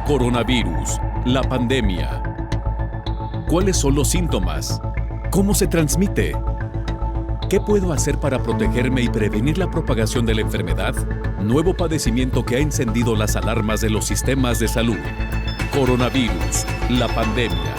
Coronavirus, la pandemia. ¿Cuáles son los síntomas? ¿Cómo se transmite? ¿Qué puedo hacer para protegerme y prevenir la propagación de la enfermedad? Nuevo padecimiento que ha encendido las alarmas de los sistemas de salud. Coronavirus, la pandemia.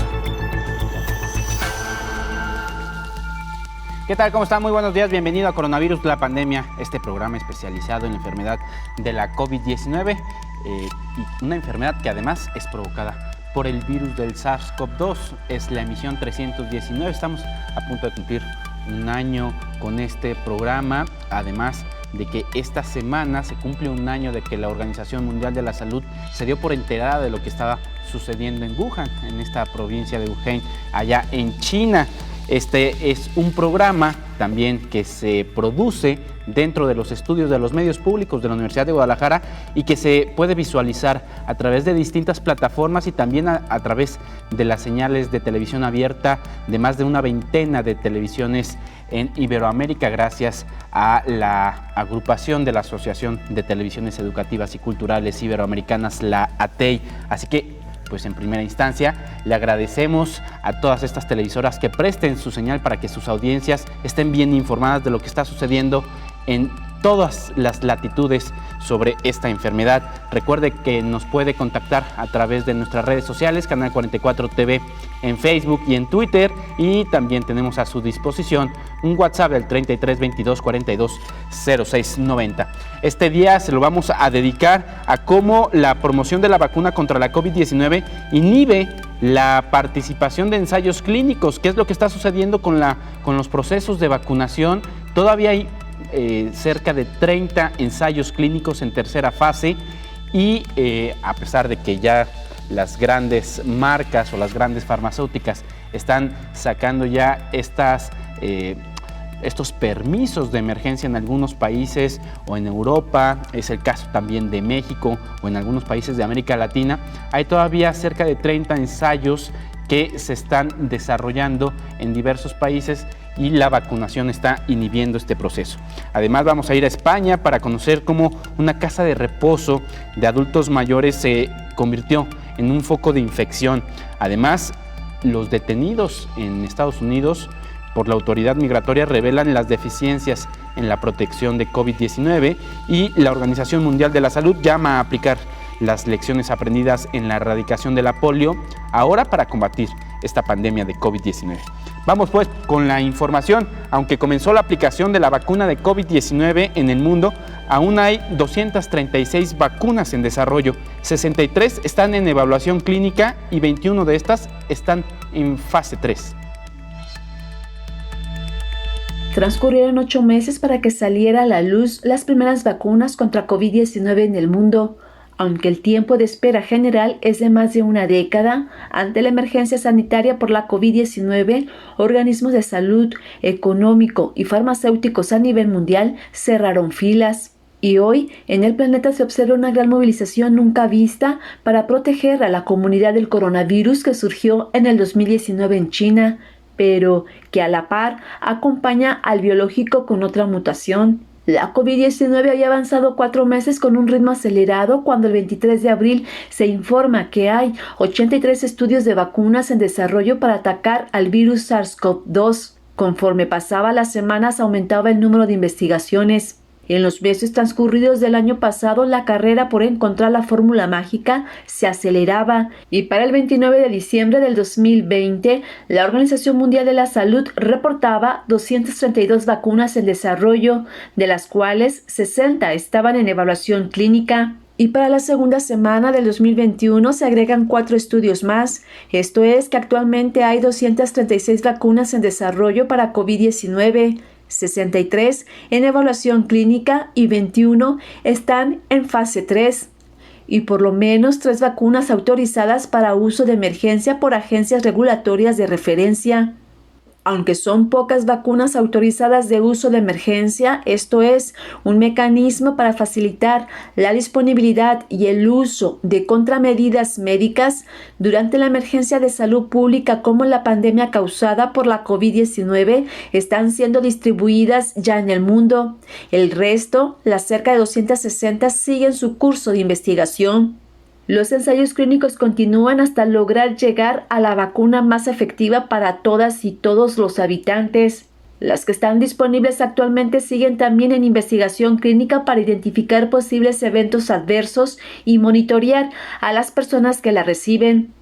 ¿Qué tal? ¿Cómo están? Muy buenos días. Bienvenido a Coronavirus, la pandemia, este programa especializado en la enfermedad de la COVID-19, y una enfermedad que además es provocada por el virus del SARS-CoV-2. Es la emisión 319. Estamos a punto de cumplir un año con este programa, además de que esta semana se cumple un año de que la Organización Mundial de la Salud se dio por enterada de lo que estaba sucediendo en Wuhan, en esta provincia de Wuhan, allá en China. Este es un programa también que se produce dentro de los estudios de los medios públicos de la Universidad de Guadalajara y que se puede visualizar a través de distintas plataformas y también a través de las señales de televisión abierta de más de una veintena de televisiones en Iberoamérica, gracias a la agrupación de la Asociación de Televisiones Educativas y Culturales Iberoamericanas, la ATEI. Así que, pues en primera instancia, le agradecemos a todas estas televisoras que presten su señal para que sus audiencias estén bien informadas de lo que está sucediendo en todas las latitudes sobre esta enfermedad. Recuerde que nos puede contactar a través de nuestras redes sociales, Canal 44 TV en Facebook y en Twitter, y también tenemos a su disposición un WhatsApp del 33 22 42 06 90. Este día se lo vamos a dedicar a cómo la promoción de la vacuna contra la COVID-19 inhibe la participación de ensayos clínicos. ¿Qué es lo que está sucediendo con los procesos de vacunación? Todavía hay cerca de 30 ensayos clínicos en tercera fase y a pesar de que ya las grandes marcas o las grandes farmacéuticas están sacando ya estos permisos de emergencia en algunos países o en Europa, es el caso también de México o en algunos países de América Latina, hay todavía cerca de 30 ensayos que se están desarrollando en diversos países y la vacunación está inhibiendo este proceso. Además, vamos a ir a España para conocer cómo una casa de reposo de adultos mayores se convirtió en un foco de infección. Además, los detenidos en Estados Unidos por la autoridad migratoria revelan las deficiencias en la protección de COVID-19 y la Organización Mundial de la Salud llama a aplicar las lecciones aprendidas en la erradicación de la polio ahora para combatir esta pandemia de COVID-19. Vamos pues con la información. Aunque comenzó la aplicación de la vacuna de COVID-19 en el mundo, aún hay 236 vacunas en desarrollo, 63 están en evaluación clínica y 21 de estas están en fase 3. Transcurrieron 8 meses para que saliera a la luz las primeras vacunas contra COVID-19 en el mundo. Aunque el tiempo de espera general es de más de una década, ante la emergencia sanitaria por la COVID-19, organismos de salud, económico y farmacéuticos a nivel mundial cerraron filas. Y hoy, en el planeta se observa una gran movilización nunca vista para proteger a la comunidad del coronavirus que surgió en el 2019 en China, pero que a la par acompaña al biológico con otra mutación. La COVID-19 había avanzado 4 meses con un ritmo acelerado cuando el 23 de abril se informa que hay 83 estudios de vacunas en desarrollo para atacar al virus SARS-CoV-2. Conforme pasaba las semanas aumentaba el número de investigaciones. En los meses transcurridos del año pasado, la carrera por encontrar la fórmula mágica se aceleraba y para el 29 de diciembre del 2020, la Organización Mundial de la Salud reportaba 232 vacunas en desarrollo, de las cuales 60 estaban en evaluación clínica. Y para la segunda semana del 2021 se agregan 4 estudios más. Esto es que actualmente hay 236 vacunas en desarrollo para COVID-19. 63 en evaluación clínica y 21 están en fase 3. Y por lo menos 3 vacunas autorizadas para uso de emergencia por agencias regulatorias de referencia. Aunque son pocas vacunas autorizadas de uso de emergencia, esto es un mecanismo para facilitar la disponibilidad y el uso de contramedidas médicas durante la emergencia de salud pública como la pandemia causada por la COVID-19, están siendo distribuidas ya en el mundo. El resto, las cerca de 260, siguen su curso de investigación. Los ensayos clínicos continúan hasta lograr llegar a la vacuna más efectiva para todas y todos los habitantes. Las que están disponibles actualmente siguen también en investigación clínica para identificar posibles eventos adversos y monitorear a las personas que la reciben.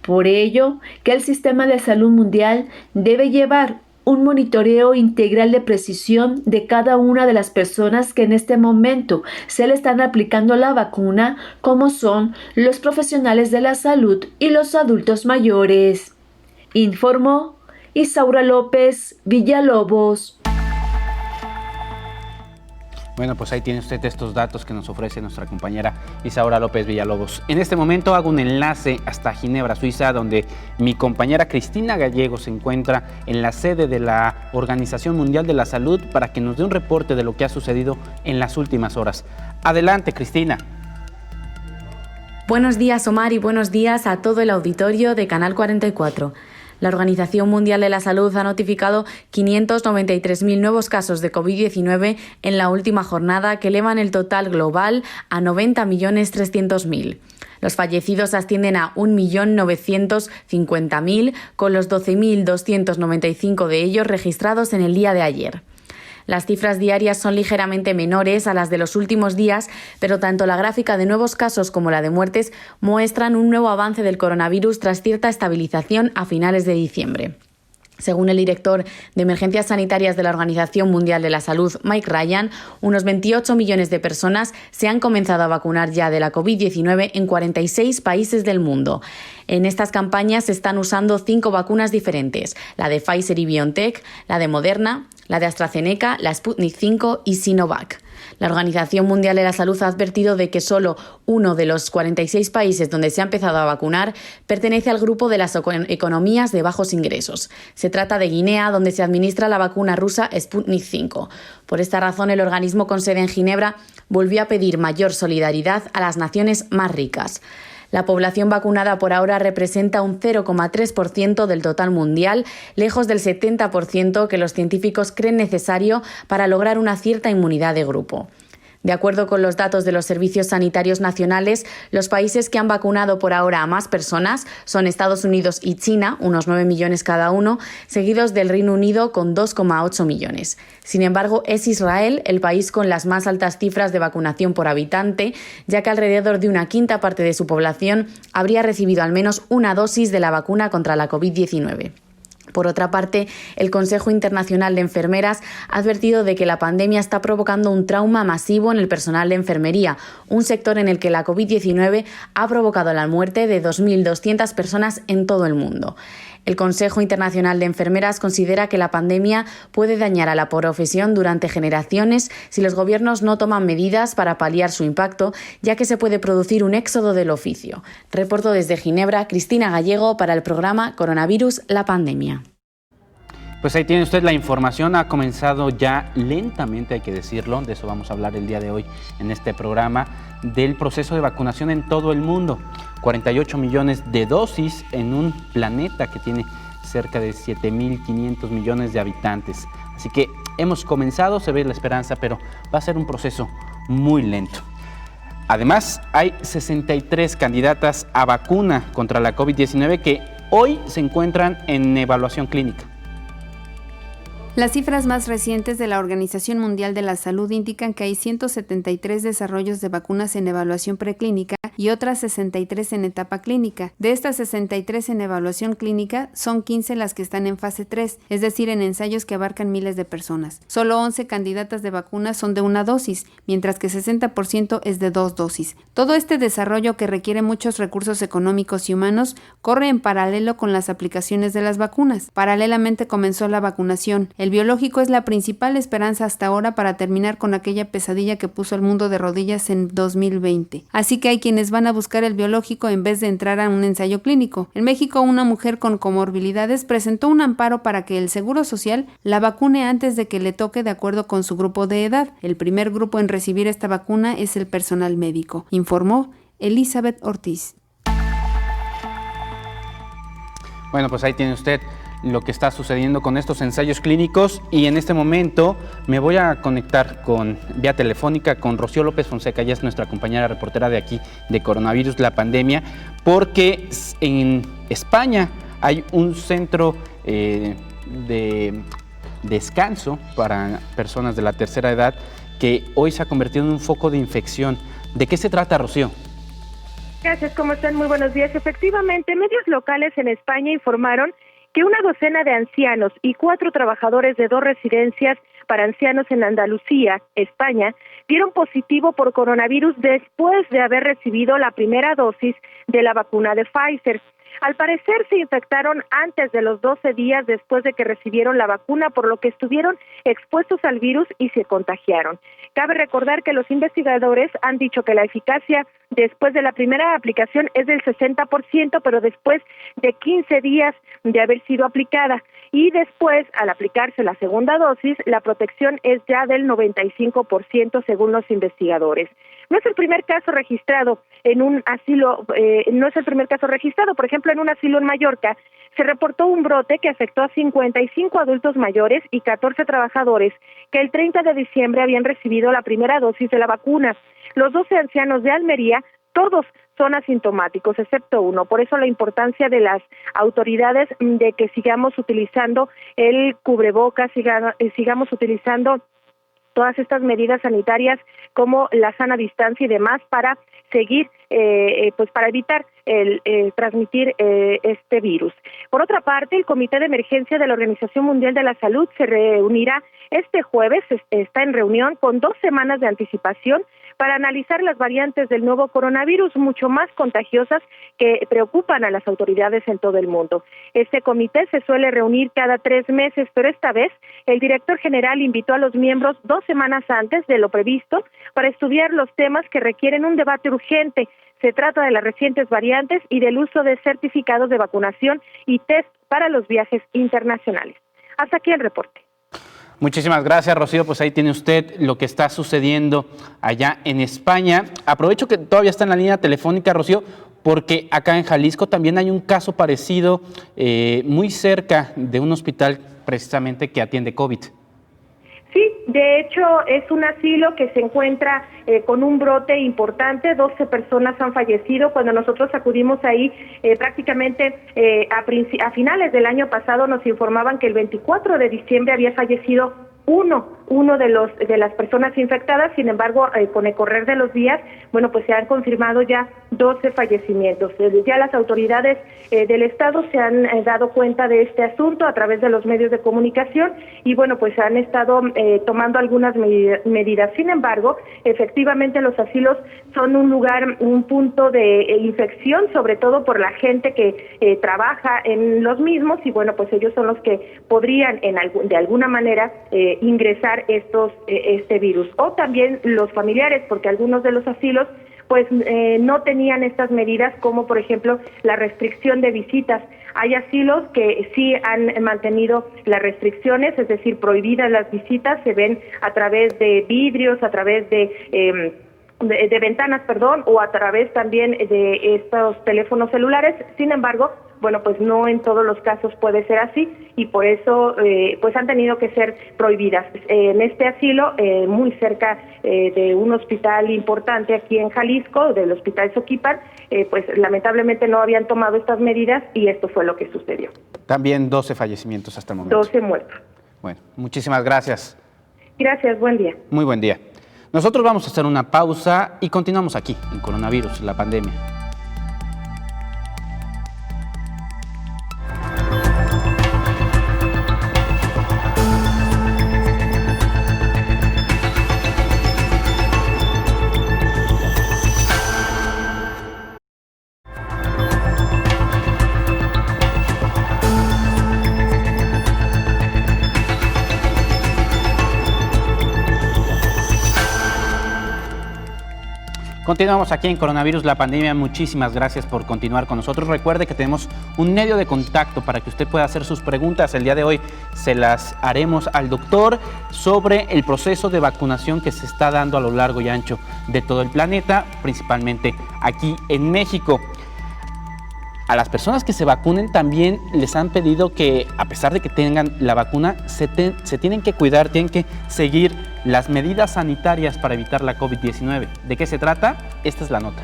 Por ello, que el Sistema de Salud Mundial debe llevar un monitoreo integral de precisión de cada una de las personas que en este momento se le están aplicando la vacuna, como son los profesionales de la salud y los adultos mayores. Informó Isaura López Villalobos. Bueno, pues ahí tiene usted estos datos que nos ofrece nuestra compañera Isaura López Villalobos. En este momento hago un enlace hasta Ginebra, Suiza, donde mi compañera Cristina Gallego se encuentra en la sede de la Organización Mundial de la Salud para que nos dé un reporte de lo que ha sucedido en las últimas horas. Adelante, Cristina. Buenos días, Omar, y buenos días a todo el auditorio de Canal 44. La Organización Mundial de la Salud ha notificado 593.000 nuevos casos de COVID-19 en la última jornada, que elevan el total global a 90.300.000. Los fallecidos ascienden a 1.950.000, con los 12.295 de ellos registrados en el día de ayer. Las cifras diarias son ligeramente menores a las de los últimos días, pero tanto la gráfica de nuevos casos como la de muertes muestran un nuevo avance del coronavirus tras cierta estabilización a finales de diciembre. Según el director de Emergencias Sanitarias de la Organización Mundial de la Salud, Mike Ryan, unos 28 millones de personas se han comenzado a vacunar ya de la COVID-19 en 46 países del mundo. En estas campañas se están usando 5 vacunas diferentes: la de Pfizer y BioNTech, la de Moderna, la de AstraZeneca, la Sputnik 5 y Sinovac. La Organización Mundial de la Salud ha advertido de que solo uno de los 46 países donde se ha empezado a vacunar pertenece al grupo de las economías de bajos ingresos. Se trata de Guinea, donde se administra la vacuna rusa Sputnik 5. Por esta razón, el organismo con sede en Ginebra volvió a pedir mayor solidaridad a las naciones más ricas. La población vacunada por ahora representa un 0,3% del total mundial, lejos del 70% que los científicos creen necesario para lograr una cierta inmunidad de grupo. De acuerdo con los datos de los servicios sanitarios nacionales, los países que han vacunado por ahora a más personas son Estados Unidos y China, unos 9 millones cada uno, seguidos del Reino Unido con 2,8 millones. Sin embargo, es Israel el país con las más altas cifras de vacunación por habitante, ya que alrededor de una quinta parte de su población habría recibido al menos una dosis de la vacuna contra la COVID-19. Por otra parte, el Consejo Internacional de Enfermeras ha advertido de que la pandemia está provocando un trauma masivo en el personal de enfermería, un sector en el que la COVID-19 ha provocado la muerte de 2.200 personas en todo el mundo. El Consejo Internacional de Enfermeras considera que la pandemia puede dañar a la profesión durante generaciones si los gobiernos no toman medidas para paliar su impacto, ya que se puede producir un éxodo del oficio. Reporto desde Ginebra, Cristina Gallego, para el programa Coronavirus, la pandemia. Pues ahí tiene usted la información. Ha comenzado ya lentamente, hay que decirlo, de eso vamos a hablar el día de hoy en este programa, del proceso de vacunación en todo el mundo. 48 millones de dosis en un planeta que tiene cerca de 7.500 millones de habitantes. Así que hemos comenzado, se ve la esperanza, pero va a ser un proceso muy lento. Además, hay 63 candidatas a vacuna contra la COVID-19 que hoy se encuentran en evaluación clínica. Las cifras más recientes de la Organización Mundial de la Salud indican que hay 173 desarrollos de vacunas en evaluación preclínica y otras 63 en etapa clínica. De estas 63 en evaluación clínica, son 15 las que están en fase 3, es decir, en ensayos que abarcan miles de personas. Solo 11 candidatas de vacunas son de una dosis, mientras que 60% es de 2 dosis. Todo este desarrollo, que requiere muchos recursos económicos y humanos, corre en paralelo con las aplicaciones de las vacunas. Paralelamente comenzó la vacunación. El biológico es la principal esperanza hasta ahora para terminar con aquella pesadilla que puso al mundo de rodillas en 2020. Así que hay quienes van a buscar el biológico en vez de entrar a un ensayo clínico. En México, una mujer con comorbilidades presentó un amparo para que el Seguro Social la vacune antes de que le toque de acuerdo con su grupo de edad. El primer grupo en recibir esta vacuna es el personal médico, informó Elizabeth Ortiz. Bueno, pues ahí tiene usted lo que está sucediendo con estos ensayos clínicos, y en este momento me voy a conectar vía telefónica con Rocío López Fonseca. Ella es nuestra compañera reportera de aquí de Coronavirus, la pandemia, porque en España hay un centro de descanso para personas de la tercera edad que hoy se ha convertido en un foco de infección. ¿De qué se trata, Rocío? Gracias, ¿cómo están? Muy buenos días. Efectivamente, medios locales en España informaron que una docena de ancianos y 4 trabajadores de 2 residencias para ancianos en Andalucía, España, dieron positivo por coronavirus después de haber recibido la primera dosis de la vacuna de Pfizer. Al parecer se infectaron antes de los 12 días después de que recibieron la vacuna, por lo que estuvieron expuestos al virus y se contagiaron. Cabe recordar que los investigadores han dicho que la eficacia después de la primera aplicación es del 60%, pero después de 15 días de haber sido aplicada. Y después, al aplicarse la segunda dosis, la protección es ya del 95% según los investigadores. No es el primer caso registrado en un asilo, por ejemplo, en un asilo en Mallorca, se reportó un brote que afectó a 55 adultos mayores y 14 trabajadores que el 30 de diciembre habían recibido la primera dosis de la vacuna. Los 12 ancianos de Almería, todos son asintomáticos, excepto uno. Por eso la importancia de las autoridades de que sigamos utilizando el cubrebocas, sigamos utilizando todas estas medidas sanitarias como la sana distancia y demás para seguir, para evitar transmitir este virus. Por otra parte, el Comité de Emergencia de la Organización Mundial de la Salud se reunirá este jueves, está en reunión con 2 semanas de anticipación para analizar las variantes del nuevo coronavirus mucho más contagiosas que preocupan a las autoridades en todo el mundo. Este comité se suele reunir cada 3 meses, pero esta vez el director general invitó a los miembros 2 semanas antes de lo previsto para estudiar los temas que requieren un debate urgente. Se trata de las recientes variantes y del uso de certificados de vacunación y test para los viajes internacionales. Hasta aquí el reporte. Muchísimas gracias, Rocío. Pues ahí tiene usted lo que está sucediendo allá en España. Aprovecho que todavía está en la línea telefónica, Rocío, porque acá en Jalisco también hay un caso parecido muy cerca de un hospital precisamente que atiende COVID. Sí, de hecho es un asilo que se encuentra con un brote importante, 12 personas han fallecido. Cuando nosotros acudimos ahí, prácticamente a finales del año pasado nos informaban que el 24 de diciembre había fallecido uno de las personas infectadas. Sin embargo, con el correr de los días, pues se han confirmado ya 12 fallecimientos. Ya las autoridades del Estado se han dado cuenta de este asunto a través de los medios de comunicación y pues han estado tomando algunas medidas. Sin embargo, efectivamente los asilos son un punto de infección, sobre todo por la gente que trabaja en los mismos y ellos son los que podrían de alguna manera ingresar este virus, o también los familiares, porque algunos de los asilos no tenían estas medidas, como por ejemplo la restricción de visitas. Hay asilos que sí han mantenido las restricciones, es decir, prohibidas las visitas, se ven a través de vidrios, a través de ventanas, o a través también de estos teléfonos celulares. Sin embargo, no en todos los casos puede ser así y por eso han tenido que ser prohibidas. En este asilo, muy cerca de un hospital importante aquí en Jalisco, del Hospital Xochipan, lamentablemente no habían tomado estas medidas y esto fue lo que sucedió. También 12 fallecimientos hasta el momento. 12 muertos. Bueno, muchísimas gracias. Gracias, buen día. Muy buen día. Nosotros vamos a hacer una pausa y continuamos aquí en Coronavirus, la pandemia. Continuamos aquí en Coronavirus, la pandemia. Muchísimas gracias por continuar con nosotros. Recuerde que tenemos un medio de contacto para que usted pueda hacer sus preguntas. El día de hoy se las haremos al doctor sobre el proceso de vacunación que se está dando a lo largo y ancho de todo el planeta, principalmente aquí en México. a las personas que se vacunen también les han pedido que, a pesar de que tengan la vacuna, se tienen que cuidar, tienen que seguir las medidas sanitarias para evitar la COVID-19. ¿De qué se trata? Esta es la nota.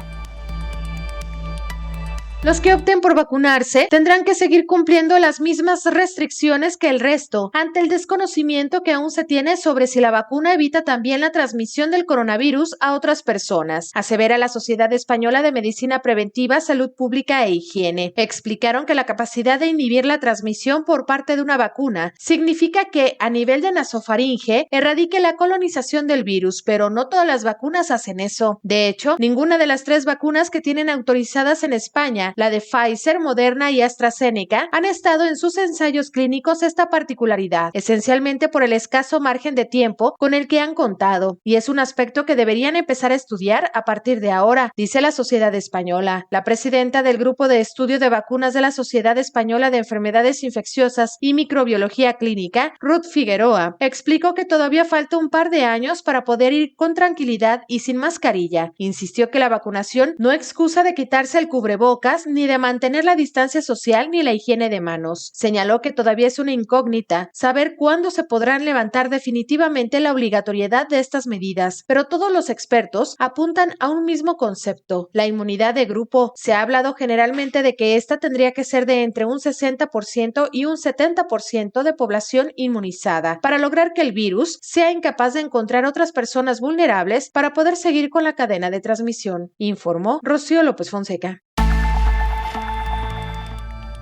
Los que opten por vacunarse tendrán que seguir cumpliendo las mismas restricciones que el resto, ante el desconocimiento que aún se tiene sobre si la vacuna evita también la transmisión del coronavirus a otras personas, asevera la Sociedad Española de Medicina Preventiva, Salud Pública e Higiene. Explicaron que la capacidad de inhibir la transmisión por parte de una vacuna significa que, a nivel de nasofaringe, erradique la colonización del virus, pero no todas las vacunas hacen eso. De hecho, ninguna de las 3 vacunas que tienen autorizadas en España, la de Pfizer, Moderna y AstraZeneca, han estado en sus ensayos clínicos esta particularidad, esencialmente por el escaso margen de tiempo con el que han contado, y es un aspecto que deberían empezar a estudiar a partir de ahora, dice la Sociedad Española. La presidenta del Grupo de Estudio de Vacunas de la Sociedad Española de Enfermedades Infecciosas y Microbiología Clínica, Ruth Figueroa, explicó que todavía falta un par de años para poder ir con tranquilidad y sin mascarilla. Insistió que la vacunación no excusa de quitarse el cubrebocas ni de mantener la distancia social ni la higiene de manos. Señaló que todavía es una incógnita saber cuándo se podrán levantar definitivamente la obligatoriedad de estas medidas, pero todos los expertos apuntan a un mismo concepto, la inmunidad de grupo. Se ha hablado generalmente de que esta tendría que ser de entre un 60% y un 70% de población inmunizada, para lograr que el virus sea incapaz de encontrar otras personas vulnerables para poder seguir con la cadena de transmisión, informó Rocío López Fonseca.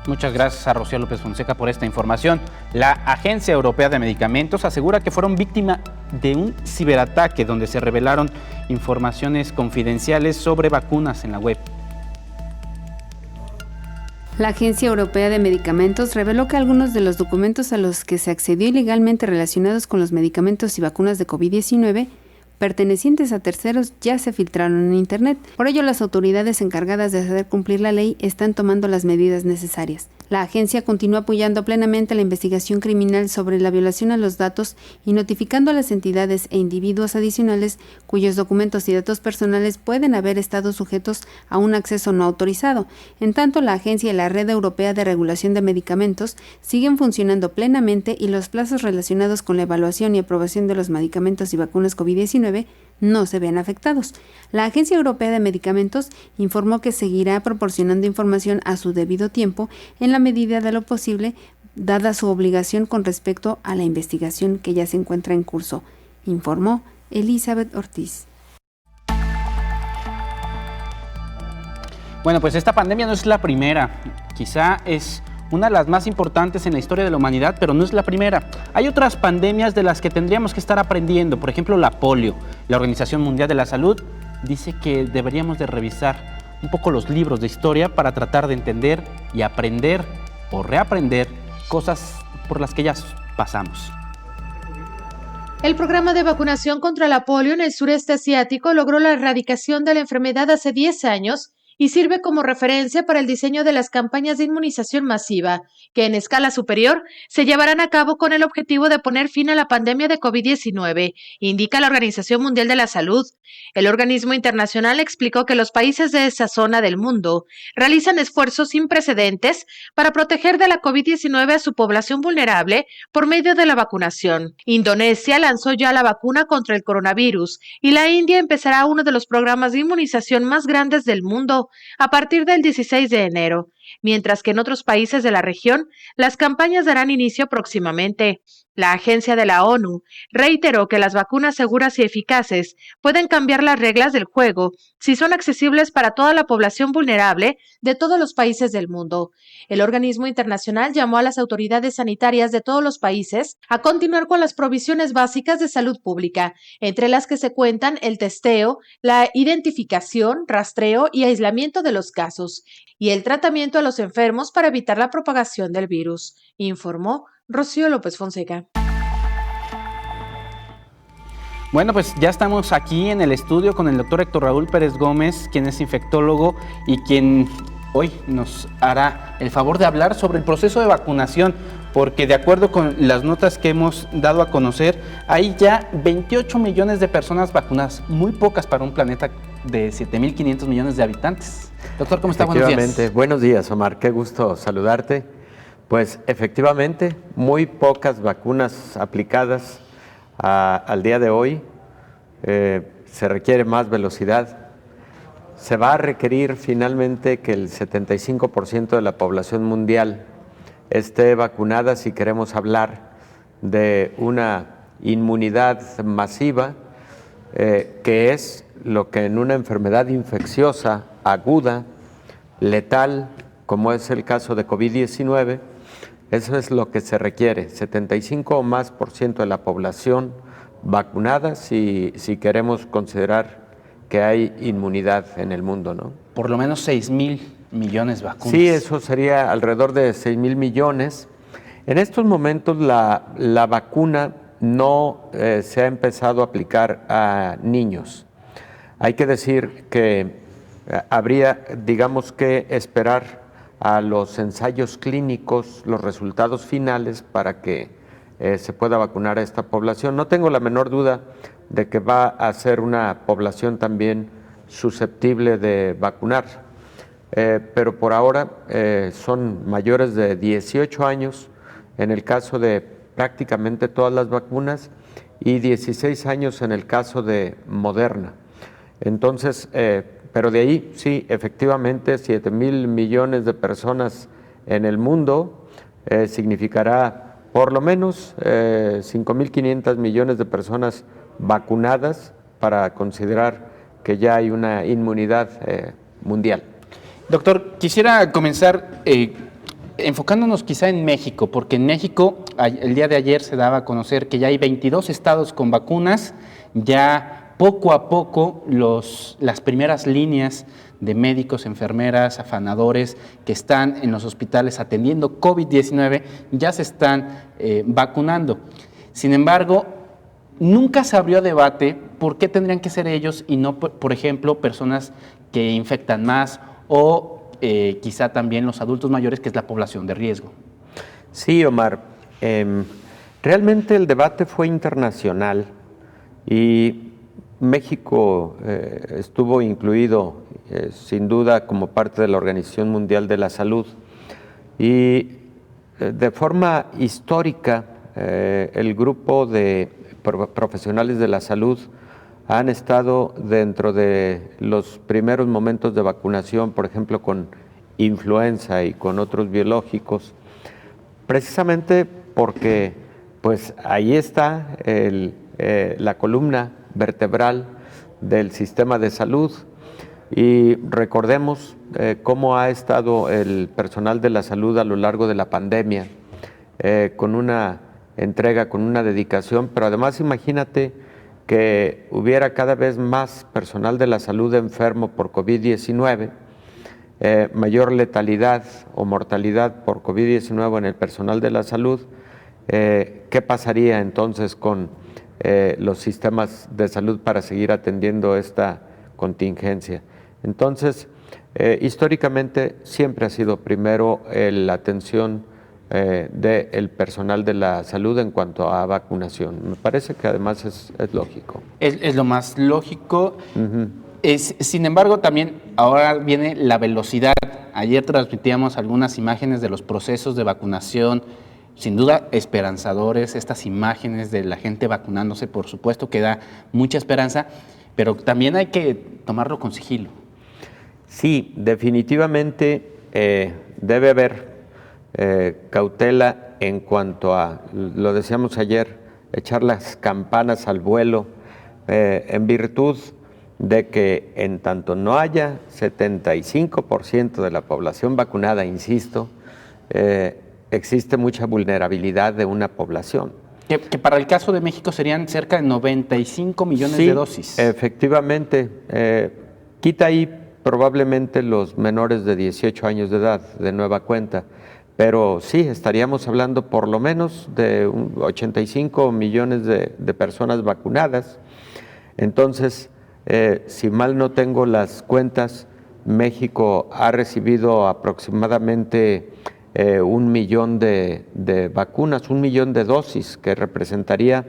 Muchas gracias a Rocío López Fonseca por esta información. La Agencia Europea de Medicamentos asegura que fueron víctimas de un ciberataque donde se revelaron informaciones confidenciales sobre vacunas en la web. La Agencia Europea de Medicamentos reveló que algunos de los documentos a los que se accedió ilegalmente relacionados con los medicamentos y vacunas de COVID-19 pertenecientes a terceros ya se filtraron en Internet. Por ello, las autoridades encargadas de hacer cumplir la ley están tomando las medidas necesarias. La agencia continúa apoyando plenamente la investigación criminal sobre la violación a los datos y notificando a las entidades e individuos adicionales cuyos documentos y datos personales pueden haber estado sujetos a un acceso no autorizado. En tanto, la agencia y la Red Europea de Regulación de Medicamentos siguen funcionando plenamente y los plazos relacionados con la evaluación y aprobación de los medicamentos y vacunas COVID-19 no se ven afectados. La Agencia Europea de Medicamentos informó que seguirá proporcionando información a su debido tiempo en la medida de lo posible, dada su obligación con respecto a la investigación que ya se encuentra en curso, informó Elizabeth Ortiz. Bueno, pues esta pandemia no es la primera, quizá es una de las más importantes en la historia de la humanidad, pero no es la primera. Hay otras pandemias de las que tendríamos que estar aprendiendo, por ejemplo la polio. La Organización Mundial de la Salud dice que deberíamos de revisar un poco los libros de historia para tratar de entender y aprender o reaprender cosas por las que ya pasamos. El programa de vacunación contra la polio en el sureste asiático logró la erradicación de la enfermedad hace 10 años y sirve como referencia para el diseño de las campañas de inmunización masiva, que en escala superior se llevarán a cabo con el objetivo de poner fin a la pandemia de COVID-19, indica la Organización Mundial de la Salud. El organismo internacional explicó que los países de esa zona del mundo realizan esfuerzos sin precedentes para proteger de la COVID-19 a su población vulnerable por medio de la vacunación. Indonesia lanzó ya la vacuna contra el coronavirus y la India empezará uno de los programas de inmunización más grandes del mundo a partir del 16 de enero, mientras que en otros países de la región las campañas darán inicio próximamente. La agencia de la ONU reiteró que las vacunas seguras y eficaces pueden cambiar las reglas del juego si son accesibles para toda la población vulnerable de todos los países del mundo. El organismo internacional llamó a las autoridades sanitarias de todos los países a continuar con las provisiones básicas de salud pública, entre las que se cuentan el testeo, la identificación, rastreo y aislamiento de los casos, y el tratamiento a los enfermos para evitar la propagación del virus, informó Rocío López Fonseca. Bueno, pues ya estamos aquí en el estudio con el doctor Héctor Raúl Pérez Gómez, quien es infectólogo y quien hoy nos hará el favor de hablar sobre el proceso de vacunación, porque de acuerdo con las notas que hemos dado a conocer, hay ya 28 millones de personas vacunadas, muy pocas para un planeta de 7.500 millones de habitantes. Doctor, ¿cómo está? Buenos días. Buenos días, Omar. Qué gusto saludarte. Pues efectivamente, muy pocas vacunas aplicadas al día de hoy. Se requiere más velocidad. Se va a requerir finalmente que el 75% de la población mundial esté vacunada si queremos hablar de una inmunidad masiva, que es lo que en una enfermedad infecciosa aguda, letal, como es el caso de COVID-19, eso es lo que se requiere, 75 o más % de la población vacunada si queremos considerar que hay inmunidad en el mundo, ¿no? Por lo menos 6.000 millones de vacunas. Sí, eso sería alrededor de 6.000 millones. En estos momentos la vacuna no se ha empezado a aplicar a niños. Hay que decir que habría, digamos, que esperar a los ensayos clínicos, los resultados finales para que se pueda vacunar a esta población. No tengo la menor duda de que va a ser una población también susceptible de vacunar, pero por ahora son mayores de 18 años en el caso de prácticamente todas las vacunas y 16 años en el caso de Moderna. Entonces, pero de ahí sí, efectivamente, 7.000 millones de personas en el mundo significará por lo menos 5.500 millones de personas vacunadas para considerar que ya hay una inmunidad mundial. Doctor, quisiera comenzar enfocándonos quizá en México, porque en México el día de ayer se daba a conocer que ya hay 22 estados con vacunas, ya poco a poco las primeras líneas de médicos, enfermeras, afanadores que están en los hospitales atendiendo COVID-19 ya se están vacunando. Sin embargo, nunca se abrió debate por qué tendrían que ser ellos y no, por ejemplo, personas que infectan más o quizá también los adultos mayores, que es la población de riesgo. Sí, Omar. Realmente el debate fue internacional y México estuvo incluido sin duda como parte de la Organización Mundial de la Salud y de forma histórica el grupo de profesionales de la salud han estado dentro de los primeros momentos de vacunación, por ejemplo con influenza y con otros biológicos, precisamente porque pues ahí está la columna vertebral del sistema de salud y recordemos cómo ha estado el personal de la salud a lo largo de la pandemia, con una entrega, con una dedicación, pero además imagínate que hubiera cada vez más personal de la salud enfermo por COVID-19, mayor letalidad o mortalidad por COVID-19 en el personal de la salud, ¿qué pasaría entonces con los sistemas de salud para seguir atendiendo esta contingencia? Entonces, históricamente siempre ha sido primero la atención del personal de la salud en cuanto a vacunación. Me parece que además es lógico. Es lo más lógico. Uh-huh. Sin embargo, también ahora viene la velocidad. Ayer transmitíamos algunas imágenes de los procesos de vacunación, sin duda esperanzadores, estas imágenes de la gente vacunándose, por supuesto que da mucha esperanza, pero también hay que tomarlo con sigilo. Sí, definitivamente debe haber cautela en cuanto a, lo decíamos ayer, echar las campanas al vuelo, en virtud de que en tanto no haya 75% de la población vacunada, insisto, existe mucha vulnerabilidad de una población. Que para el caso de México serían cerca de 95 millones de dosis. Efectivamente, quita ahí probablemente los menores de 18 años de edad de nueva cuenta, pero sí, estaríamos hablando por lo menos de 85 millones de personas vacunadas. Entonces, si mal no tengo las cuentas, México ha recibido aproximadamente 1 millón de vacunas, 1 millón de dosis, que representaría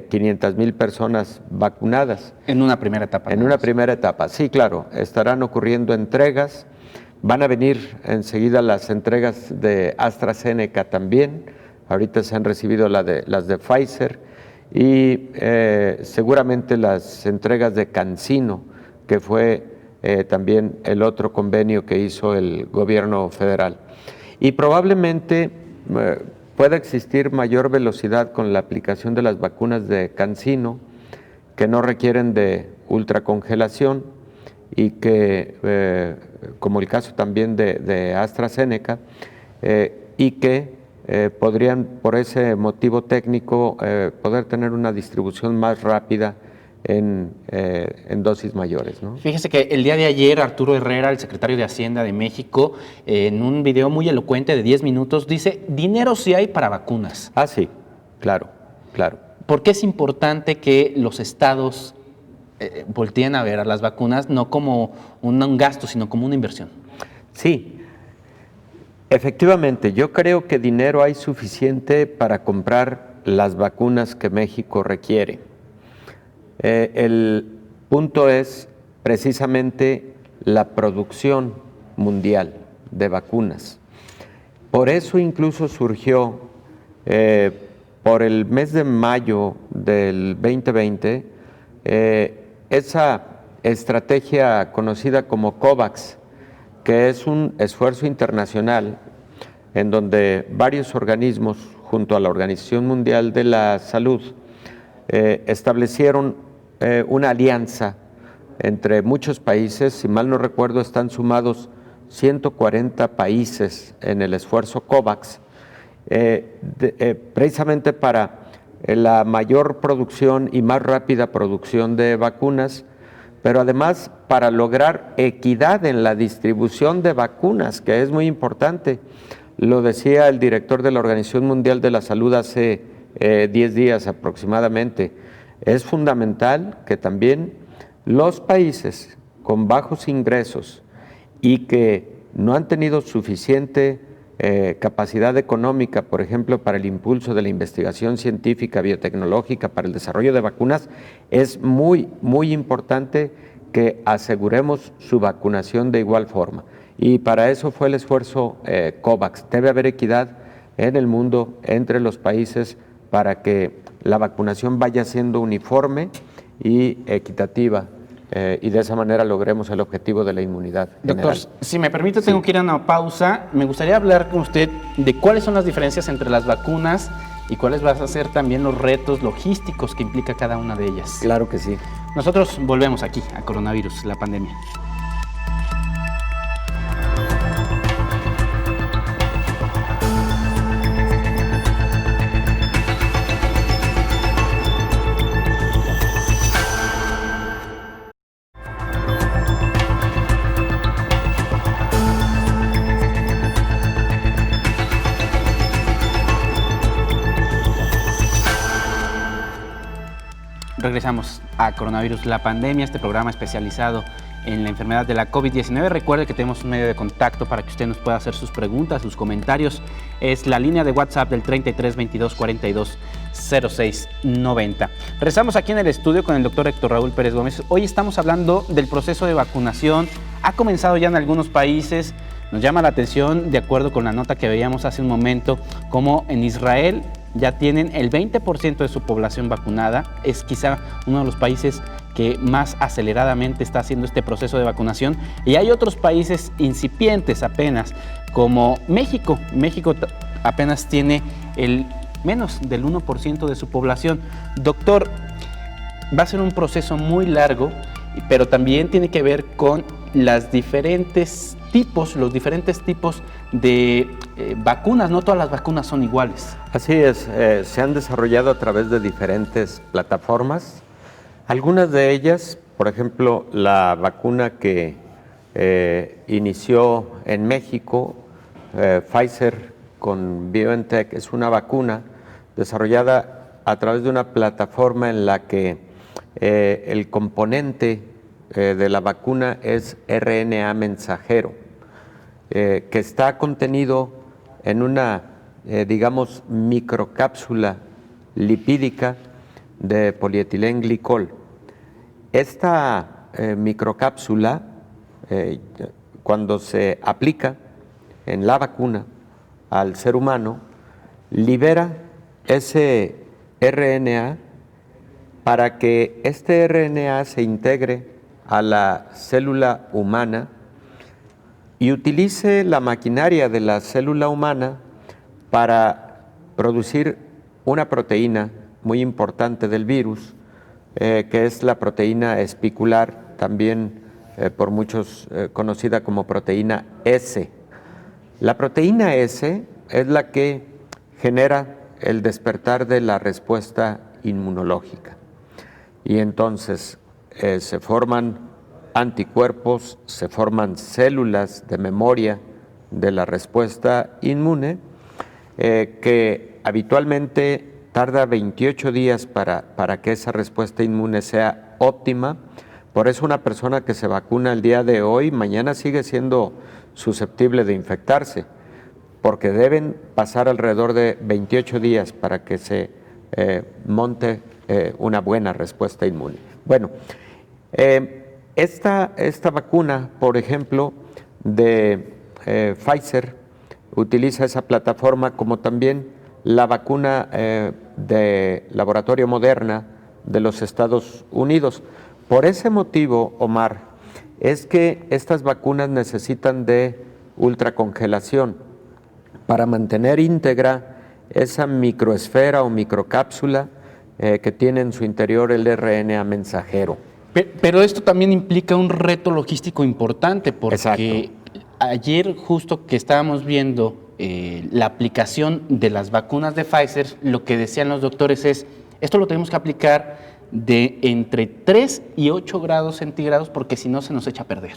500,000 personas vacunadas. En una primera etapa. En una primera etapa, sí, claro. Estarán ocurriendo entregas. Van a venir enseguida las entregas de AstraZeneca también. Ahorita se han recibido las de Pfizer y seguramente las entregas de CanSino, que fue también el otro convenio que hizo el gobierno federal. Y probablemente pueda existir mayor velocidad con la aplicación de las vacunas de CanSino, que no requieren de ultracongelación y que, como el caso también de AstraZeneca, y que podrían, por ese motivo técnico, poder tener una distribución más rápida en dosis mayores, ¿no? Fíjese que el día de ayer Arturo Herrera, el secretario de Hacienda de México, en un video muy elocuente de 10 minutos, dice: dinero sí hay para vacunas. Ah, sí, claro, claro. ¿Por qué es importante que los estados volteen a ver a las vacunas no como un gasto, sino como una inversión? Sí, efectivamente, yo creo que dinero hay suficiente para comprar las vacunas que México requiere. El punto es precisamente la producción mundial de vacunas. Por eso incluso surgió por el mes de mayo del 2020 esa estrategia conocida como COVAX, que es un esfuerzo internacional en donde varios organismos, junto a la Organización Mundial de la Salud, establecieron una alianza entre muchos países. Si mal no recuerdo, están sumados 140 países en el esfuerzo COVAX, precisamente para la mayor producción y más rápida producción de vacunas, pero además para lograr equidad en la distribución de vacunas, que es muy importante. Lo decía el director de la Organización Mundial de la Salud hace 10 días aproximadamente. Es fundamental que también los países con bajos ingresos y que no han tenido suficiente capacidad económica, por ejemplo, para el impulso de la investigación científica, biotecnológica, para el desarrollo de vacunas, es muy, muy importante que aseguremos su vacunación de igual forma. Y para eso fue el esfuerzo COVAX. Debe haber equidad en el mundo entre los países para que la vacunación vaya siendo uniforme y equitativa, y de esa manera logremos el objetivo de la inmunidad general. Doctor, si me permite, tengo que ir a una pausa. Me gustaría hablar con usted de cuáles son las diferencias entre las vacunas y cuáles van a ser también los retos logísticos que implica cada una de ellas. Claro que sí. Nosotros volvemos aquí a Coronavirus, la pandemia. Regresamos a Coronavirus, la pandemia, este programa especializado en la enfermedad de la COVID-19. Recuerde que tenemos un medio de contacto para que usted nos pueda hacer sus preguntas, sus comentarios. Es la línea de WhatsApp del 33 22 42 06 90. Regresamos aquí en el estudio con el doctor Héctor Raúl Pérez Gómez. Hoy estamos hablando del proceso de vacunación. Ha comenzado ya en algunos países. Nos llama la atención, de acuerdo con la nota que veíamos hace un momento, como en Israel ya tienen el 20% de su población vacunada. Es quizá uno de los países que más aceleradamente está haciendo este proceso de vacunación. Y hay otros países incipientes apenas, como México. México apenas tiene el menos del 1% de su población. Doctor, va a ser un proceso muy largo, pero también tiene que ver con los diferentes tipos de vacunas. No todas las vacunas son iguales. Así es, se han desarrollado a través de diferentes plataformas. Algunas de ellas, por ejemplo, la vacuna que inició en México, Pfizer con BioNTech, es una vacuna desarrollada a través de una plataforma en la que el componente de la vacuna es RNA mensajero, que está contenido en una, digamos, microcápsula lipídica de polietilenglicol. Esta microcápsula, cuando se aplica en la vacuna al ser humano, libera ese RNA para que este RNA se integre a la célula humana y utilice la maquinaria de la célula humana para producir una proteína muy importante del virus, que es la proteína espicular, también por muchos conocida como proteína S. La proteína S es la que genera el despertar de la respuesta inmunológica. Y entonces se forman anticuerpos, se forman células de memoria de la respuesta inmune, que habitualmente tarda 28 días para que esa respuesta inmune sea óptima. Por eso una persona que se vacuna el día de hoy, mañana sigue siendo susceptible de infectarse, porque deben pasar alrededor de 28 días para que se monte una buena respuesta inmune. Bueno, esta vacuna, por ejemplo, de Pfizer, utiliza esa plataforma, como también la vacuna de laboratorio Moderna de los Estados Unidos. Por ese motivo, Omar, es que estas vacunas necesitan de ultracongelación para mantener íntegra esa microesfera o microcápsula que tiene en su interior el RNA mensajero. Pero esto también implica un reto logístico importante, porque Exacto. Ayer justo que estábamos viendo la aplicación de las vacunas de Pfizer, lo que decían los doctores es, esto lo tenemos que aplicar de entre 3 y 8 grados centígrados porque si no se nos echa a perder.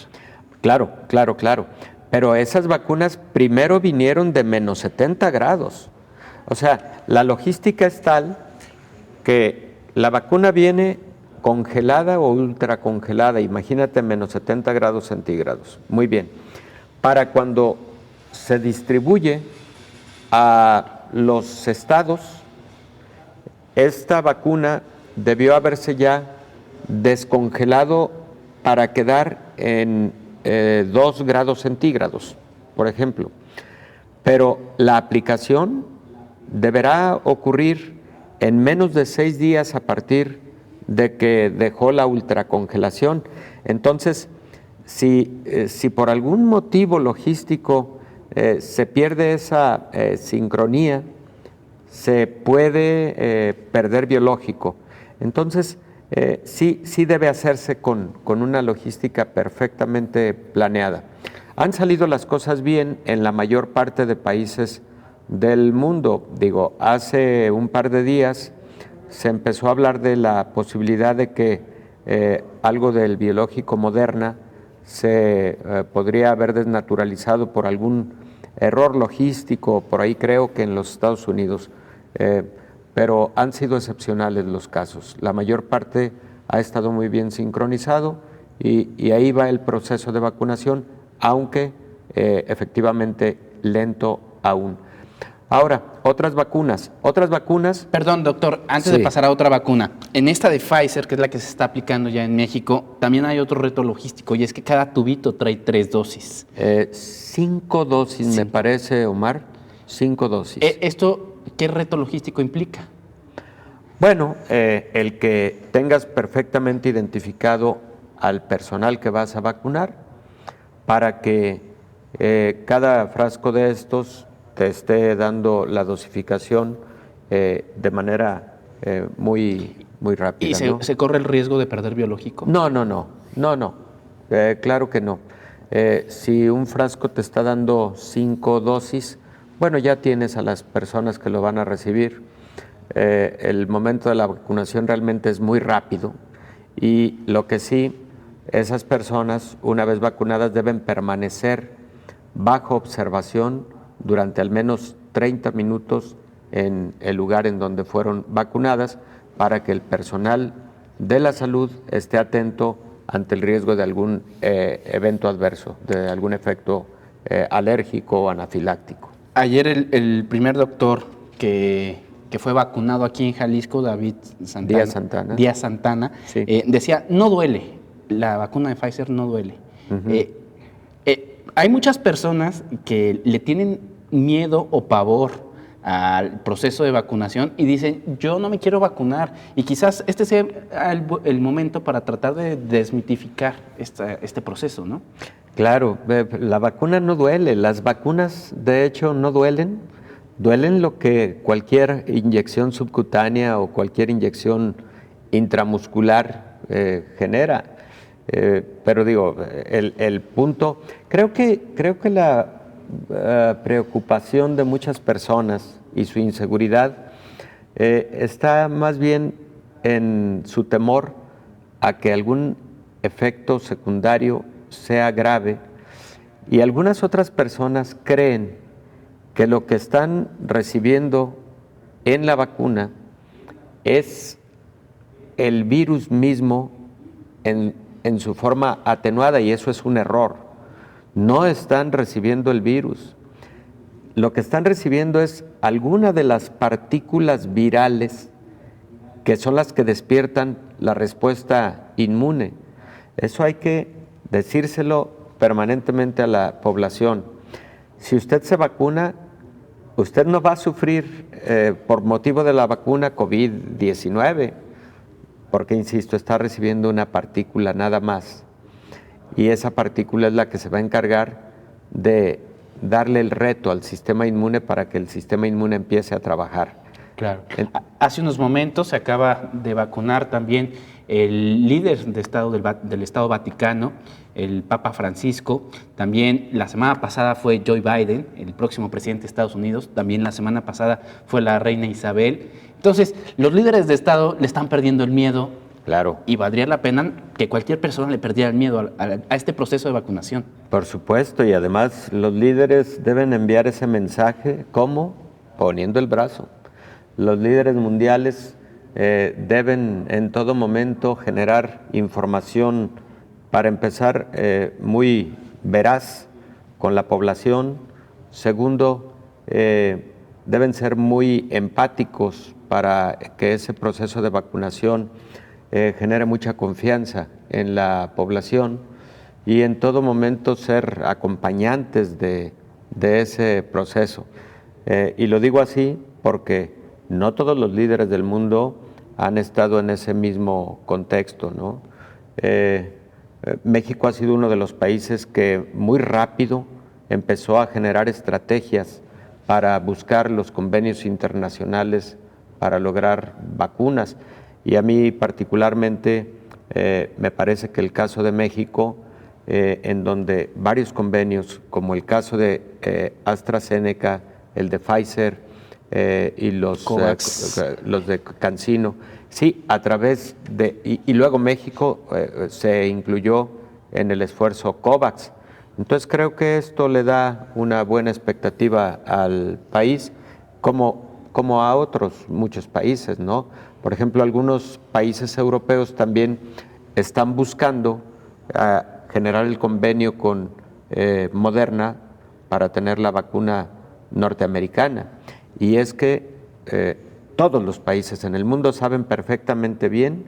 Claro. Pero esas vacunas primero vinieron de menos 70 grados. O sea, la logística es tal que la vacuna viene congelada o ultracongelada, imagínate menos 70 grados centígrados. Muy bien. Para cuando se distribuye a los estados, esta vacuna debió haberse ya descongelado para quedar en 2 grados centígrados, por ejemplo. Pero la aplicación deberá ocurrir en menos de 6 días a partir de que dejó la ultracongelación. Entonces, si por algún motivo logístico se pierde esa sincronía, se puede perder biológico. Entonces, sí debe hacerse con una logística perfectamente planeada. Han salido las cosas bien en la mayor parte de países del mundo. Digo, hace un par de días se empezó a hablar de la posibilidad de que algo del biológico Moderna se podría haber desnaturalizado por algún error logístico, por ahí creo que en los Estados Unidos, pero han sido excepcionales los casos. La mayor parte ha estado muy bien sincronizado y ahí va el proceso de vacunación, aunque efectivamente lento aún. Ahora, otras vacunas. Perdón, doctor, antes de pasar a otra vacuna, en esta de Pfizer, que es la que se está aplicando ya en México, también hay otro reto logístico y es que cada tubito trae 3 dosis. 5 dosis, me parece, Omar. 5 dosis. ¿Esto qué reto logístico implica? Bueno, el que tengas perfectamente identificado al personal que vas a vacunar para que cada frasco de estos te esté dando la dosificación de manera muy rápida. ¿Y se corre el riesgo de perder biológico? No. Claro que no. Si un frasco te está dando 5 dosis, bueno, ya tienes a las personas que lo van a recibir. El momento de la vacunación realmente es muy rápido y lo que sí, esas personas, una vez vacunadas, deben permanecer bajo observación durante al menos 30 minutos en el lugar en donde fueron vacunadas para que el personal de la salud esté atento ante el riesgo de algún evento adverso, de algún efecto alérgico o anafiláctico. Ayer el primer doctor que que fue vacunado aquí en Jalisco, David Santana, Díaz Santana, sí. Decía, no duele, la vacuna de Pfizer no duele. Hay muchas personas que le tienen miedo o pavor al proceso de vacunación y dicen, yo no me quiero vacunar, y quizás este sea el momento para tratar de desmitificar este proceso, ¿no? Claro, la vacuna no duele, las vacunas de hecho no duelen, duelen lo que cualquier inyección subcutánea o cualquier inyección intramuscular genera, pero digo, el punto, creo que la preocupación de muchas personas y su inseguridad está más bien en su temor a que algún efecto secundario sea grave, y algunas otras personas creen que lo que están recibiendo en la vacuna es el virus mismo en su forma atenuada, y eso es un error. No están recibiendo el virus. Lo que están recibiendo es alguna de las partículas virales que son las que despiertan la respuesta inmune. Eso hay que decírselo permanentemente a la población. Si usted se vacuna, usted no va a sufrir por motivo de la vacuna COVID-19, porque, insisto, está recibiendo una partícula nada más. Y esa partícula es la que se va a encargar de darle el reto al sistema inmune para que el sistema inmune empiece a trabajar. Claro. Hace unos momentos se acaba de vacunar también el líder de Estado del Estado Vaticano, el Papa Francisco. También la semana pasada fue Joe Biden, el próximo presidente de Estados Unidos. También la semana pasada fue la reina Isabel. Entonces, los líderes de Estado le están perdiendo el miedo. Claro. Y valdría la pena que cualquier persona le perdiera el miedo a este proceso de vacunación. Por supuesto, y además los líderes deben enviar ese mensaje, ¿cómo? Poniendo el brazo. Los líderes mundiales deben en todo momento generar información, para empezar, muy veraz con la población. Segundo, deben ser muy empáticos para que ese proceso de vacunación genere mucha confianza en la población, y en todo momento ser acompañantes de ese proceso. Y lo digo así porque no todos los líderes del mundo han estado en ese mismo contexto, ¿no? México ha sido uno de los países que muy rápido empezó a generar estrategias para buscar los convenios internacionales para lograr vacunas. Y a mí particularmente me parece que el caso de México, en donde varios convenios, como el caso de AstraZeneca, el de Pfizer y los de CanSino, sí, a través de, y luego México se incluyó en el esfuerzo COVAX. Entonces creo que esto le da una buena expectativa al país, como a otros muchos países, ¿no? Por ejemplo, algunos países europeos también están buscando generar el convenio con Moderna para tener la vacuna norteamericana. Y es que todos los países en el mundo saben perfectamente bien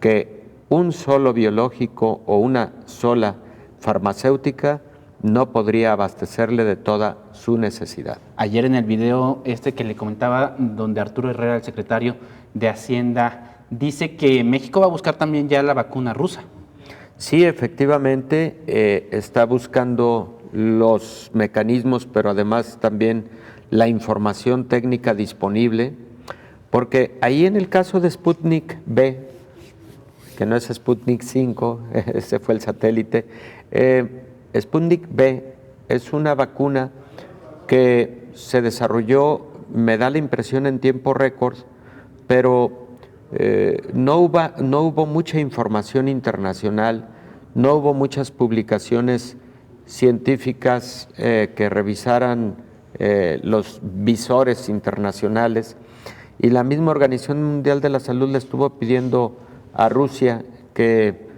que un solo biológico o una sola farmacéutica no podría abastecerle de toda su necesidad. Ayer en el video que le comentaba, donde Arturo Herrera, el secretario de Hacienda, dice que México va a buscar también ya la vacuna rusa. Sí, efectivamente, está buscando los mecanismos, pero además también la información técnica disponible, porque ahí en el caso de Sputnik V, que no es Sputnik 5, ese fue el satélite, Sputnik V es una vacuna que se desarrolló, me da la impresión, en tiempo récord, pero no hubo mucha información internacional, no hubo muchas publicaciones científicas que revisaran los visores internacionales, y la misma Organización Mundial de la Salud le estuvo pidiendo a Rusia que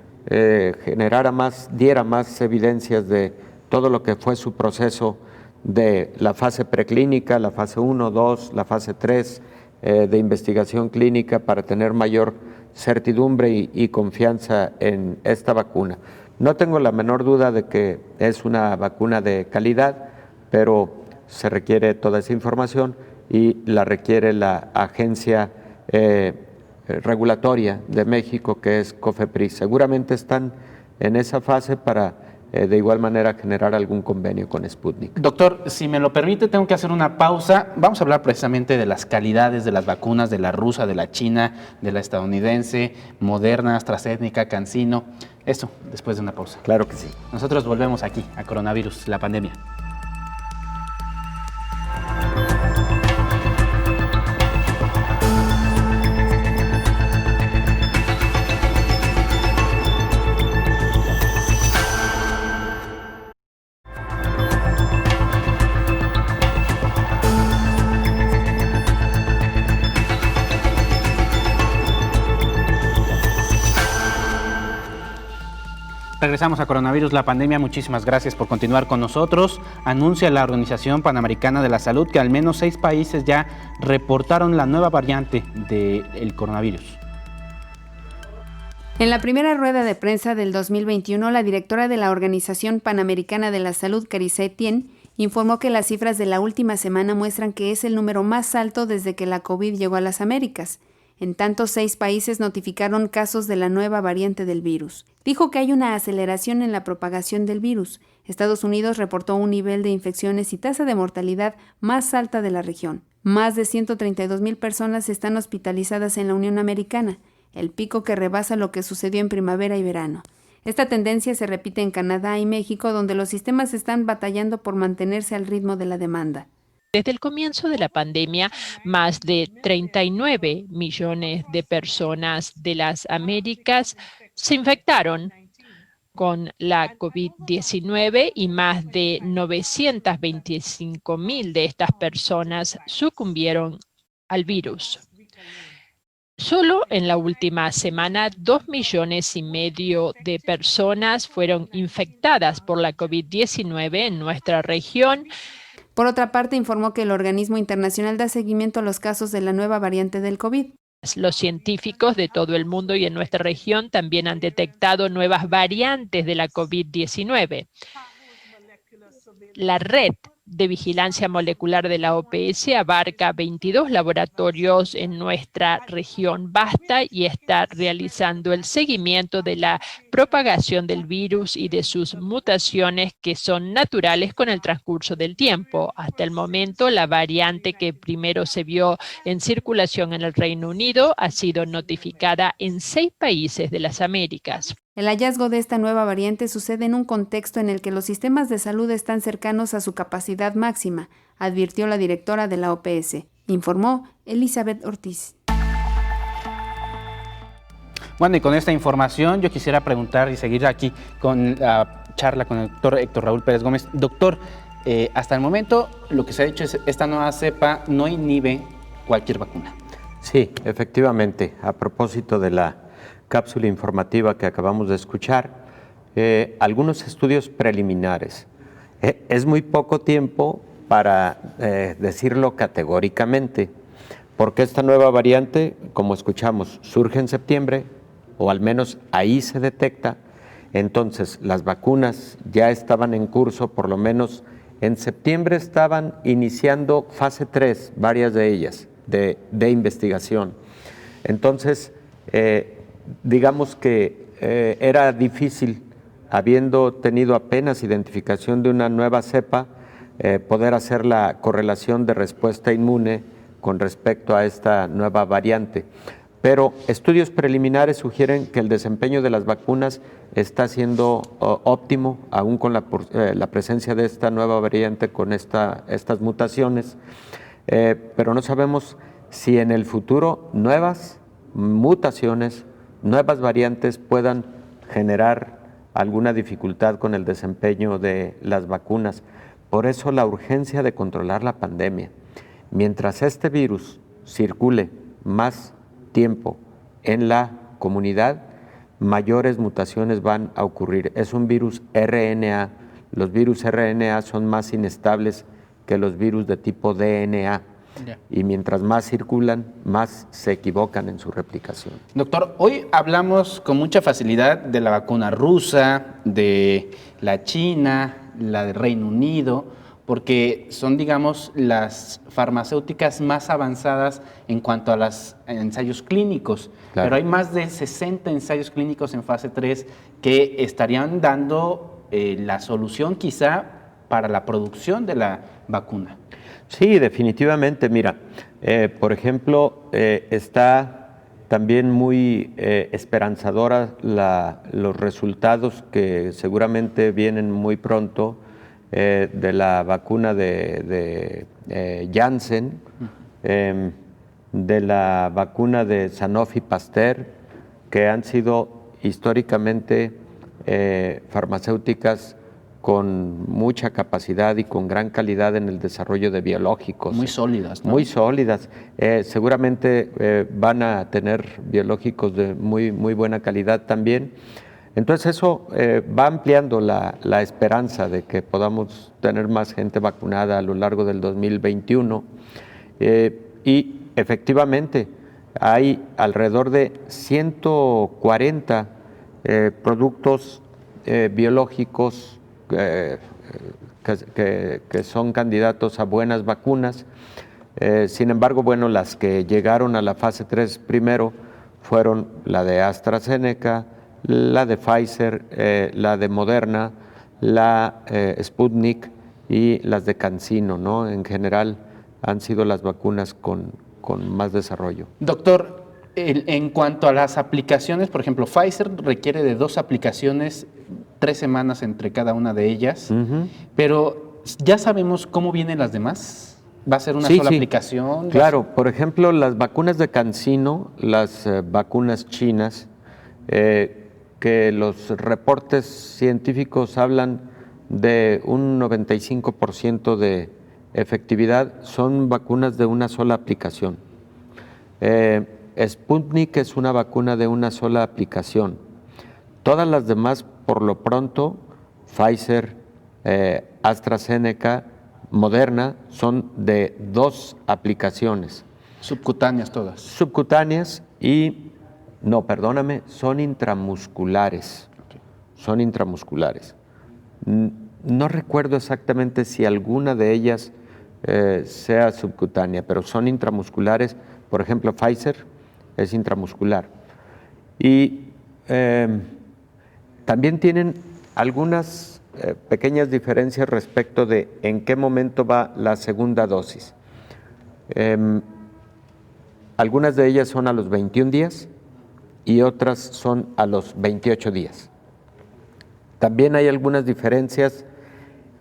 diera más evidencias de todo lo que fue su proceso de la fase preclínica, la fase 1, 2, la fase 3, de investigación clínica para tener mayor certidumbre y confianza en esta vacuna. No tengo la menor duda de que es una vacuna de calidad, pero se requiere toda esa información y la requiere la agencia regulatoria de México, que es COFEPRIS. Seguramente están en esa fase para de igual manera generar algún convenio con Sputnik. Doctor, si me lo permite, tengo que hacer una pausa. Vamos a hablar precisamente de las calidades de las vacunas, de la rusa, de la china, de la estadounidense, Moderna, AstraZeneca, CanSino. Esto después de una pausa. Claro que sí. Nosotros volvemos aquí a Coronavirus, la pandemia. Regresamos a Coronavirus, la pandemia. Muchísimas gracias por continuar con nosotros. Anuncia la Organización Panamericana de la Salud que al menos 6 países ya reportaron la nueva variante del coronavirus. En la primera rueda de prensa del 2021, la directora de la Organización Panamericana de la Salud, Carissa Etienne, informó que las cifras de la última semana muestran que es el número más alto desde que la COVID llegó a las Américas. En tanto, 6 países notificaron casos de la nueva variante del virus. Dijo que hay una aceleración en la propagación del virus. Estados Unidos reportó un nivel de infecciones y tasa de mortalidad más alta de la región. Más de 132,000 personas están hospitalizadas en la Unión Americana, el pico que rebasa lo que sucedió en primavera y verano. Esta tendencia se repite en Canadá y México, donde los sistemas están batallando por mantenerse al ritmo de la demanda. Desde el comienzo de la pandemia, más de 39 millones de personas de las Américas se infectaron con la COVID-19 y más de 925,000 de estas personas sucumbieron al virus. Solo en la última semana, 2,5 millones de personas fueron infectadas por la COVID-19 en nuestra región. Por otra parte, informó que el organismo internacional da seguimiento a los casos de la nueva variante del COVID. Los científicos de todo el mundo y en nuestra región también han detectado nuevas variantes de la COVID-19. La red de vigilancia molecular de la OPS abarca 22 laboratorios en nuestra región vasta y está realizando el seguimiento de la propagación del virus y de sus mutaciones que son naturales con el transcurso del tiempo. Hasta el momento, la variante que primero se vio en circulación en el Reino Unido ha sido notificada en 6 países de las Américas. El hallazgo de esta nueva variante sucede en un contexto en el que los sistemas de salud están cercanos a su capacidad máxima, advirtió la directora de la OPS, informó Elizabeth Ortiz. Bueno, y con esta información yo quisiera preguntar y seguir aquí con la charla con el doctor Héctor Raúl Pérez Gómez. Doctor, hasta el momento lo que se ha dicho es que esta nueva cepa no inhibe cualquier vacuna. Sí, efectivamente. A propósito de la cápsula informativa que acabamos de escuchar, algunos estudios preliminares. Es muy poco tiempo para decirlo categóricamente, porque esta nueva variante, como escuchamos, surge en septiembre, o al menos ahí se detecta. Entonces, las vacunas ya estaban en curso, por lo menos en septiembre estaban iniciando fase 3, varias de ellas, de investigación. Entonces, digamos que era difícil, habiendo tenido apenas identificación de una nueva cepa, poder hacer la correlación de respuesta inmune con respecto a esta nueva variante. Pero estudios preliminares sugieren que el desempeño de las vacunas está siendo óptimo, aún con la presencia de esta nueva variante con estas mutaciones, pero no sabemos si en el futuro nuevas mutaciones, nuevas variantes puedan generar alguna dificultad con el desempeño de las vacunas. Por eso la urgencia de controlar la pandemia. Mientras este virus circule más tiempo en la comunidad, mayores mutaciones van a ocurrir. Es un virus RNA. Los virus RNA son más inestables que los virus de tipo DNA. Y mientras más circulan, más se equivocan en su replicación. Doctor, hoy hablamos con mucha facilidad de la vacuna rusa, de la China, la de Reino Unido, porque son, digamos, las farmacéuticas más avanzadas en cuanto a los ensayos clínicos. Claro. Pero hay más de 60 ensayos clínicos en fase 3 que estarían dando la solución quizá para la producción de la vacuna. Sí, definitivamente. Mira, por ejemplo, está también muy esperanzadora los resultados que seguramente vienen muy pronto de la vacuna de Janssen, de la vacuna de Sanofi Pasteur, que han sido históricamente farmacéuticas con mucha capacidad y con gran calidad en el desarrollo de biológicos. Muy sólidas, ¿no? Muy sólidas. Seguramente van a tener biológicos de muy buena calidad también. Entonces eso va ampliando la esperanza de que podamos tener más gente vacunada a lo largo del 2021. Y efectivamente hay alrededor de 140 productos biológicos que son candidatos a buenas vacunas. Sin embargo, bueno, las que llegaron a la fase 3 primero fueron la de AstraZeneca, la de Pfizer, la de Moderna, la Sputnik y las de CanSino, ¿no? En general han sido las vacunas con más desarrollo. Doctor, en cuanto a las aplicaciones, por ejemplo, Pfizer requiere de 2 aplicaciones, 3 semanas entre cada una de ellas, pero ¿ya sabemos cómo vienen las demás? ¿Va a ser una sola aplicación? Claro, por ejemplo, las vacunas de CanSino, las vacunas chinas, que los reportes científicos hablan de un 95% de efectividad, son vacunas de una sola aplicación. Sputnik es una vacuna de una sola aplicación. Todas las demás, por lo pronto, Pfizer, AstraZeneca, Moderna, son de 2 aplicaciones. Subcutáneas todas. Subcutáneas y, no, perdóname, son intramusculares. Okay. Son intramusculares. No recuerdo exactamente si alguna de ellas sea subcutánea, pero son intramusculares. Por ejemplo, Pfizer es intramuscular. Y también tienen algunas pequeñas diferencias respecto de en qué momento va la segunda dosis. Algunas de ellas son a los 21 días y otras son a los 28 días. También hay algunas diferencias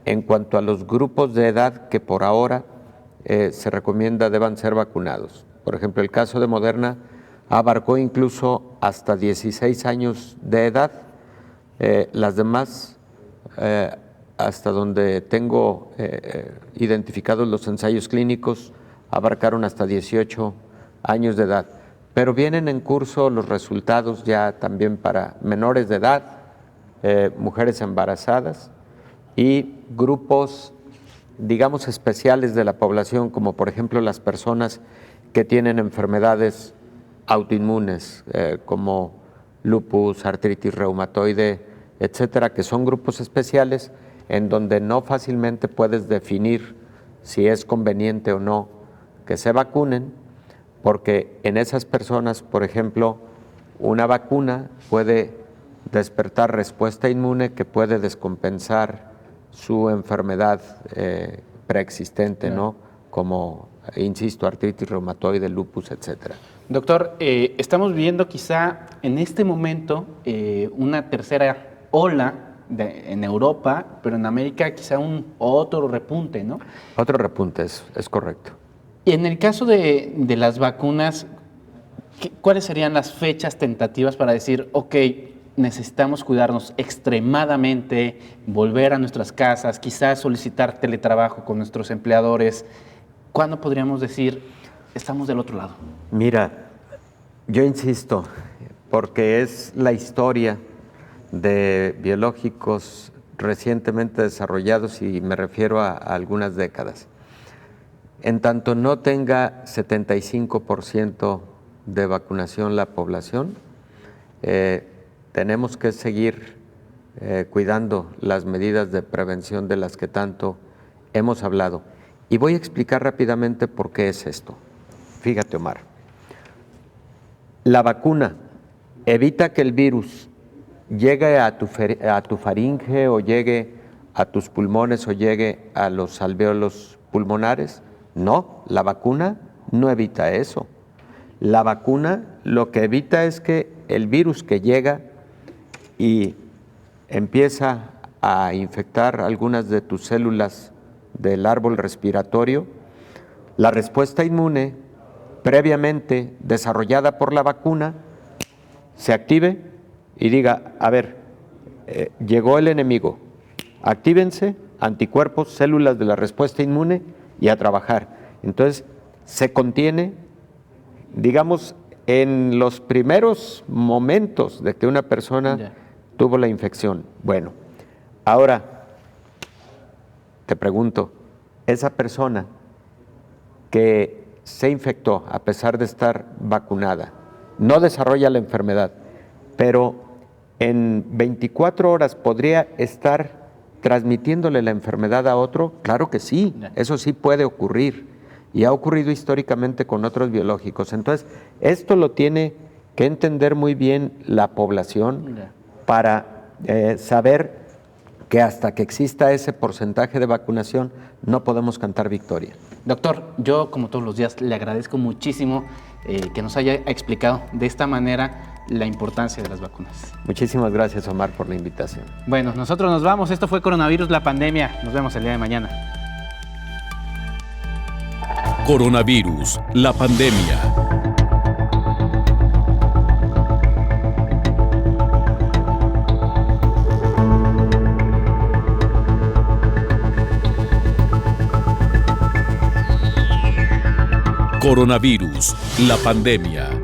en cuanto a los grupos de edad que por ahora se recomienda deban ser vacunados. Por ejemplo, el caso de Moderna abarcó incluso hasta 16 años de edad. Las demás, hasta donde tengo identificados los ensayos clínicos, abarcaron hasta 18 años de edad. Pero vienen en curso los resultados ya también para menores de edad, mujeres embarazadas y grupos, digamos, especiales de la población, como por ejemplo las personas que tienen enfermedades autoinmunes, como lupus, artritis reumatoide, etcétera, que son grupos especiales en donde no fácilmente puedes definir si es conveniente o no que se vacunen, porque en esas personas, por ejemplo, una vacuna puede despertar respuesta inmune que puede descompensar su enfermedad preexistente, ¿no? Como, insisto, artritis reumatoide, lupus, etcétera. Doctor, estamos viendo quizá en este momento una tercera ola en Europa, pero en América quizá otro repunte, ¿no? Otro repunte, es correcto. Y en el caso de las vacunas, ¿cuáles serían las fechas tentativas para decir, ok, necesitamos cuidarnos extremadamente, volver a nuestras casas, quizás solicitar teletrabajo con nuestros empleadores? ¿Cuándo podríamos decir, estamos del otro lado? Mira, yo insisto, porque es la historia de biológicos recientemente desarrollados y me refiero a algunas décadas. en tanto no tenga 75% de vacunación la población, tenemos que seguir cuidando las medidas de prevención de las que tanto hemos hablado. Y voy a explicar rápidamente por qué es esto. Fíjate, Omar, la vacuna evita que el virus llegue a tu faringe o llegue a tus pulmones o llegue a los alvéolos pulmonares. No, la vacuna no evita eso. La vacuna lo que evita es que el virus que llega y empieza a infectar algunas de tus células del árbol respiratorio, la respuesta inmune previamente desarrollada por la vacuna se active y diga, a ver, llegó el enemigo, actívense anticuerpos, células de la respuesta inmune y a trabajar. Entonces, se contiene, digamos, en los primeros momentos de que una persona tuvo la infección. Bueno, ahora te pregunto, esa persona que se infectó a pesar de estar vacunada, no desarrolla la enfermedad, pero en 24 horas podría estar transmitiéndole la enfermedad a otro. Claro que sí, eso sí puede ocurrir y ha ocurrido históricamente con otros biológicos. Entonces, esto lo tiene que entender muy bien la población para saber que hasta que exista ese porcentaje de vacunación no podemos cantar victoria. Doctor, yo como todos los días le agradezco muchísimo que nos haya explicado de esta manera la importancia de las vacunas. Muchísimas gracias, Omar, por la invitación. Bueno, nosotros nos vamos. Esto fue Coronavirus, la pandemia. Nos vemos el día de mañana. Coronavirus, la pandemia. Coronavirus, la pandemia.